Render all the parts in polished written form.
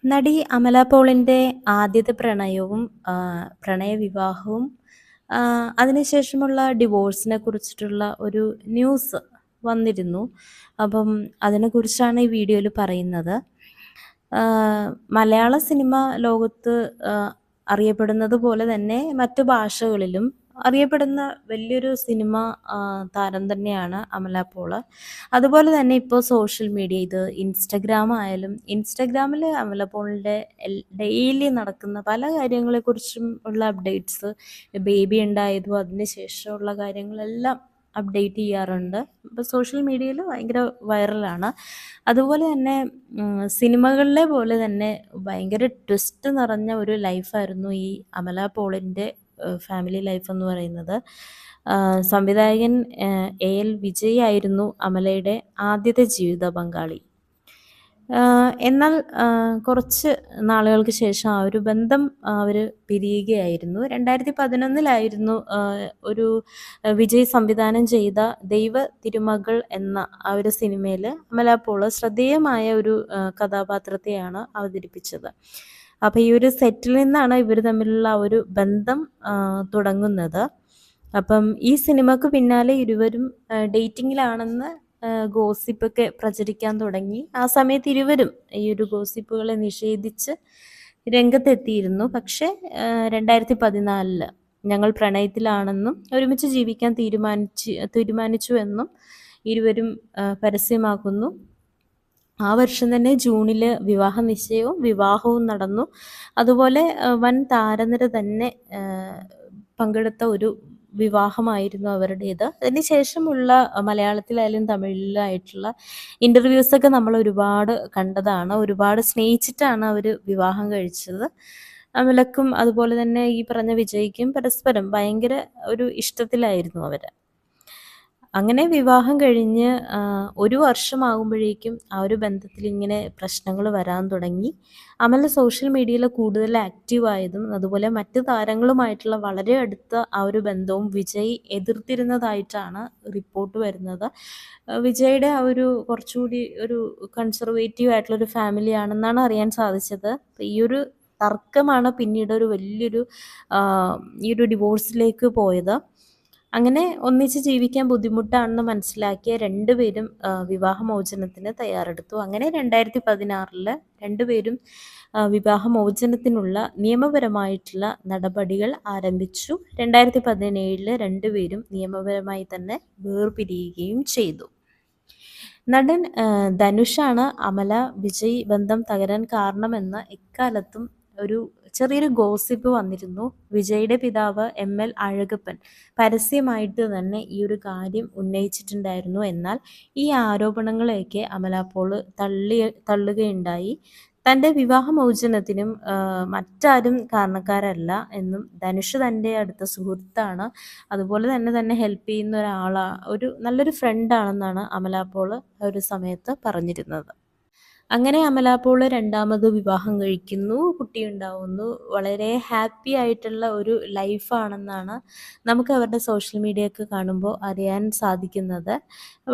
നടി അമല പോളിൻ്റെ ആദ്യത്തെ പ്രണയവും പ്രണയവിവാഹവും അതിനുശേഷമുള്ള ഡിവോഴ്സിനെ കുറിച്ചിട്ടുള്ള ഒരു ന്യൂസ് വന്നിരുന്നു. അപ്പം അതിനെക്കുറിച്ചാണ് ഈ വീഡിയോയിൽ പറയുന്നത്. മലയാള സിനിമ ലോകത്ത് അറിയപ്പെടുന്നത് പോലെ തന്നെ മറ്റു ഭാഷകളിലും അറിയപ്പെടുന്ന വലിയൊരു സിനിമ താരം തന്നെയാണ് അമല പോള്. അതുപോലെ തന്നെ ഇപ്പോൾ സോഷ്യൽ മീഡിയ ഇത് ഇൻസ്റ്റഗ്രാം ആയാലും ഇൻസ്റ്റഗ്രാമിൽ അമല പോളിൻ്റെ ഡെയിലി നടക്കുന്ന പല കാര്യങ്ങളെക്കുറിച്ചും ഉള്ള അപ്ഡേറ്റ്സ്, ബേബി ഉണ്ടായതും അതിന് ശേഷമുള്ള കാര്യങ്ങളെല്ലാം അപ്ഡേറ്റ് ചെയ്യാറുണ്ട്. ഇപ്പോൾ സോഷ്യൽ മീഡിയയിൽ ഭയങ്കര വൈറലാണ്. അതുപോലെ തന്നെ സിനിമകളിലെ പോലെ തന്നെ ഭയങ്കര ട്വിസ്റ്റ് നിറഞ്ഞ ഒരു ലൈഫായിരുന്നു ഈ അമല പോളിൻ്റെ ഫാമിലി ലൈഫ് എന്ന് പറയുന്നത്. സംവിധായകൻ എ.എൽ. വിജയ് ആയിരുന്നു അമലയുടെ ആദ്യത്തെ ജീവിത പങ്കാളി. എന്നാൽ കുറച്ച് നാളുകൾക്ക് ശേഷം ആ ഒരു ബന്ധം അവർ പിരിയുകയായിരുന്നു. 2011 ഒരു വിജയ് സംവിധാനം ചെയ്ത ദൈവ തിരുമകൾ എന്ന ആ ഒരു സിനിമയിൽ അമല പോൾ ശ്രദ്ധേയമായ ഒരു കഥാപാത്രത്തെയാണ് അവതരിപ്പിച്ചത്. അപ്പോൾ ഈ ഒരു സെറ്റിൽ നിന്നാണ് ഇവർ തമ്മിലുള്ള ആ ഒരു ബന്ധം തുടങ്ങുന്നത്. അപ്പം ഈ സിനിമക്ക് പിന്നാലെ ഇരുവരും ഡേറ്റിങ്ങിലാണെന്ന് ഗോസിപ്പൊക്കെ പ്രചരിക്കാൻ തുടങ്ങി. ആ സമയത്ത് ഇരുവരും ഈ ഒരു ഗോസിപ്പുകളെ നിഷേധിച്ച് രംഗത്തെത്തിയിരുന്നു. പക്ഷേ 2014 ഞങ്ങൾ പ്രണയത്തിലാണെന്നും ഒരുമിച്ച് ജീവിക്കാൻ തീരുമാനിച്ചു എന്നും ഇരുവരും പരസ്യമാക്കുന്നു. ആ വർഷം തന്നെ ജൂണിൽ വിവാഹ നിശ്ചയവും വിവാഹവും നടന്നു. അതുപോലെ വൻ താരനിര തന്നെ പങ്കെടുത്ത ഒരു വിവാഹമായിരുന്നു അവരുടേത്. അതിന് ശേഷമുള്ള മലയാളത്തിലായാലും തമിഴിലായിട്ടുള്ള ഇൻ്റർവ്യൂസൊക്കെ നമ്മൾ ഒരുപാട് കണ്ടതാണ്. ഒരുപാട് സ്നേഹിച്ചിട്ടാണ് അവർ വിവാഹം കഴിച്ചത്. അമലക്കും അതുപോലെ തന്നെ ഈ പറഞ്ഞ വിജയ്ക്കും പരസ്പരം ഭയങ്കര ഒരു ഇഷ്ടത്തിലായിരുന്നു അവർ. അങ്ങനെ വിവാഹം കഴിഞ്ഞ് 1 വർഷമാകുമ്പോഴേക്കും ആ ഒരു ബന്ധത്തിൽ ഇങ്ങനെ പ്രശ്നങ്ങൾ വരാൻ തുടങ്ങി. അമല സോഷ്യൽ മീഡിയയിൽ കൂടുതൽ ആക്റ്റീവായതും അതുപോലെ മറ്റ് താരങ്ങളുമായിട്ടുള്ള വളരെ അടുത്ത ആ ഒരു ബന്ധവും വിജയ് എതിർത്തിരുന്നതായിട്ടാണ് റിപ്പോർട്ട് വരുന്നത്. വിജയുടെ ആ ഒരു കുറച്ചുകൂടി ഒരു കൺസർവേറ്റീവ് ആയിട്ടുള്ളൊരു ഫാമിലി ആണെന്നാണ് അറിയാൻ സാധിച്ചത്. ഈ ഒരു തർക്കമാണ് പിന്നീട് ഒരു വലിയൊരു ഈ ഒരു ഡിവോഴ്സിലേക്ക് പോയത്. അങ്ങനെ ഒന്നിച്ച് ജീവിക്കാൻ ബുദ്ധിമുട്ടാണെന്ന് മനസ്സിലാക്കിയ രണ്ടുപേരും വിവാഹമോചനത്തിന് തയ്യാറെടുത്തു. അങ്ങനെ 2016 രണ്ടുപേരും വിവാഹമോചനത്തിനുള്ള നിയമപരമായിട്ടുള്ള നടപടികൾ ആരംഭിച്ചു. 2017 രണ്ടുപേരും നിയമപരമായി തന്നെ വേർപിരിയുകയും ചെയ്തു. നടൻ ധനുഷാണ് അമല വിജയ് ബന്ധം തകരാൻ കാരണമെന്ന് എക്കാലത്തും ഒരു ചെറിയൊരു ഗോസിപ്പ് വന്നിരുന്നു. വിജയുടെ പിതാവ് എം.എൽ. അഴകപ്പൻ പരസ്യമായിട്ട് തന്നെ ഈ ഒരു കാര്യം ഉന്നയിച്ചിട്ടുണ്ടായിരുന്നു. എന്നാൽ ഈ ആരോപണങ്ങളെയൊക്കെ അമല പോൾ തള്ളുകയുണ്ടായി. തൻ്റെ വിവാഹമോചനത്തിനും മറ്റാരും കാരണക്കാരല്ല എന്നും ധനുഷ് തൻ്റെ അടുത്ത സുഹൃത്താണ്, അതുപോലെ തന്നെ ഹെൽപ്പ് ചെയ്യുന്ന ഒരു നല്ലൊരു ഫ്രണ്ടാണെന്നാണ് അമല പോൾ ഒരു സമയത്ത് പറഞ്ഞിരുന്നത്. അങ്ങനെ അമല പോൾ രണ്ടാമത് വിവാഹം കഴിക്കുന്നു, കുട്ടിയുണ്ടാവുന്നു. വളരെ ഹാപ്പി ആയിട്ടുള്ള ഒരു ലൈഫാണെന്നാണ് നമുക്ക് അവരുടെ സോഷ്യൽ മീഡിയ ഒക്കെ കാണുമ്പോൾ അറിയാൻ സാധിക്കുന്നത്.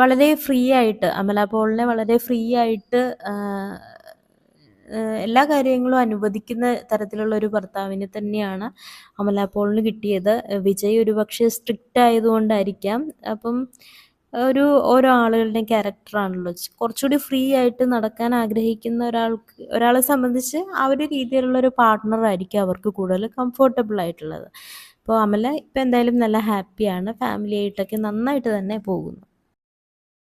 വളരെ ഫ്രീ ആയിട്ട് അമല പോളിനെ വളരെ ഫ്രീ ആയിട്ട് എല്ലാ കാര്യങ്ങളും അനുവദിക്കുന്ന തരത്തിലുള്ള ഒരു ഭർത്താവിനെ തന്നെയാണ് അമല പോളിന് കിട്ടിയത്. വിജയ് ഒരുപക്ഷെ സ്ട്രിക്റ്റ് ആയതുകൊണ്ടായിരിക്കാം. അപ്പം ഓരോ ആളുകളുടെയും ക്യാരക്ടറാണല്ലോ. കുറച്ചുകൂടി ഫ്രീ ആയിട്ട് നടക്കാൻ ആഗ്രഹിക്കുന്ന ഒരാളെ സംബന്ധിച്ച് ആ ഒരു രീതിയിലുള്ള ഒരു പാർട്ട്ണറായിരിക്കും അവർക്ക് കൂടുതൽ കംഫർട്ടബിൾ ആയിട്ടുള്ളത്. അപ്പോൾ അമല ഇപ്പം എന്തായാലും നല്ല ഹാപ്പിയാണ്. ഫാമിലി ആയിട്ടൊക്കെ നന്നായിട്ട് തന്നെ പോകുന്നു.